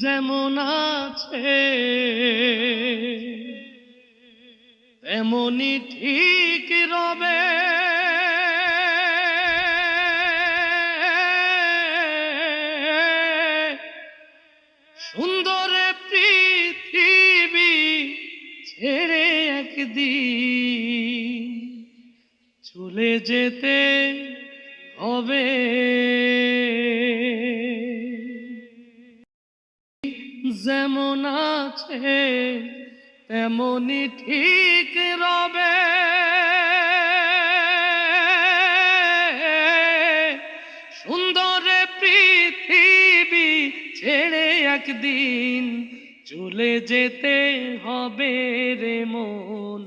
যেমন আছে তেমনি ঠিক রবে, সুন্দর পৃথিবী ছেড়ে একদিন চলে যেতে হবে। যেমন আছে তেমনি ঠিক রবে, সুন্দর পৃথিবী ছেড়ে একদিন চলে যেতে হবে রে মন,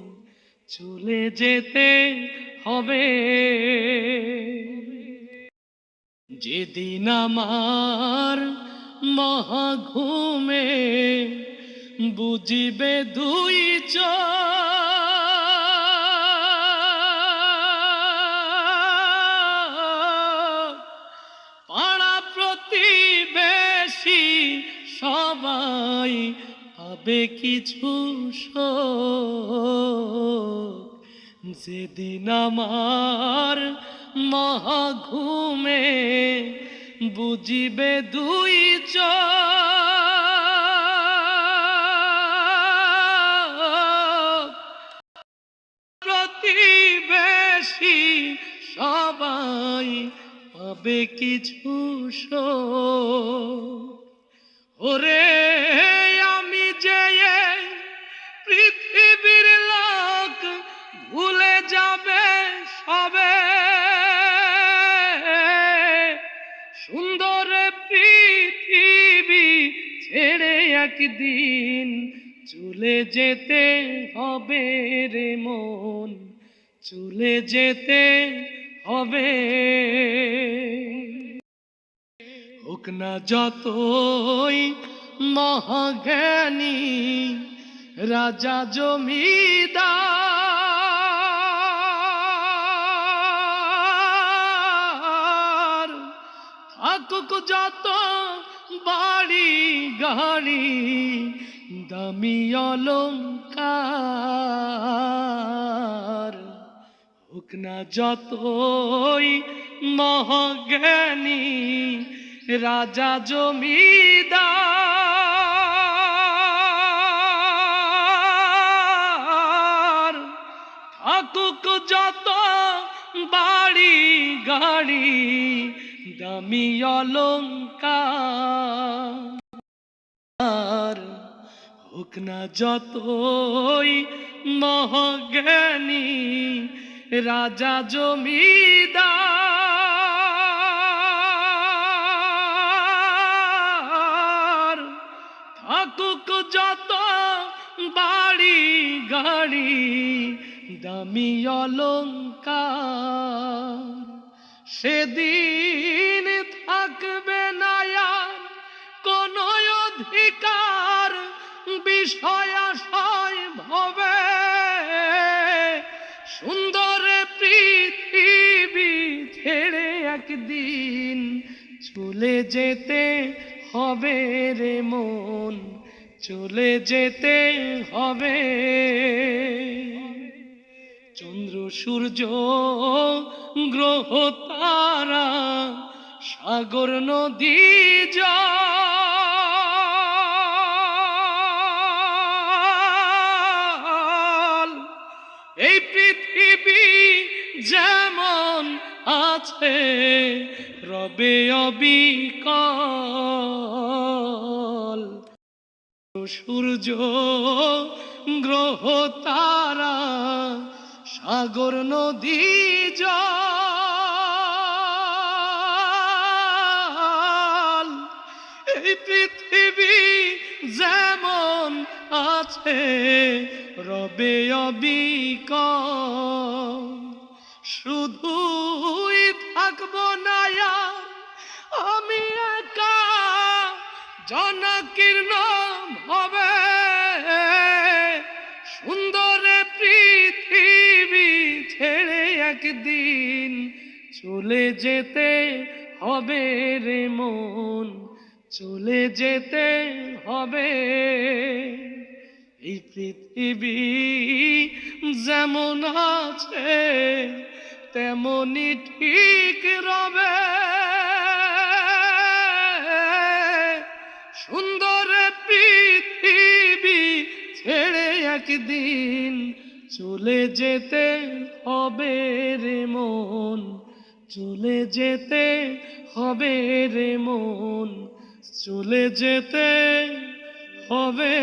চলে যেতে হবে। যেদিন আমার মহাঘুমে বুঝিবে দুই চোখ, পাড়া প্রতিবেশী সবাই পাবে কিছু শোক। যেদিন আমার মহাঘুমে বুঝিবে দুই চোখ, প্রতিবেশী সবাই পাবে কিছু শোক। ওরে আমি যে পৃথিবীর লোক ভুলে যাবে সবে, সুন্দর পৃথিবী ছেড়ে একদিন চলে যেতে হবে রে মন, চলে যেতে হবে। হোক না যতই মহাজ্ঞানী রাজা জমিদার, থাকুক যত বাড়ি গাড়ি দামি অলংকার, হোক না যতই মহাজ্ঞানী রাজা জমিদার, থাকুক যত বাড়ি গাড়ি দামি অলংকার, হোক না যতই মহাজ্ঞানী রাজা জমিদার, থাকুক যত বাড়ি গাড়ি দামি অলংকার, সেদিন থাকবে না আর কোনো অধিকার বিষয় আশায় ভবে, সুন্দর পৃথিবী ছেড়ে একদিন চলে যেতে হবে রে মন, চলে যেতে হবে। চন্দ্র সূর্য গ্রহ তারা সাগর নদী জল, এই পৃথিবী যেমন আছে রবে অবিকল, সূর্য গ্রহ তারা সাগর নদী জল, এই পৃথিবী যেমন আছে রবে অবিকল। শুধুই থাকবো না আমি একা জনকীর্ণ হবে, সুন্দর পৃথিবী ছেড়ে একদিন চলে যেতে হবে রে মন। চলে যেতে হবে। এই পৃথিবী যেমন আছে তেমনই ঠিক রবে। সুন্দর পৃথিবী ছেড়ে একদিন চলে যেতে হবে রে মন, চলে যেতে হবে রে মন, চলে যেতে হবে।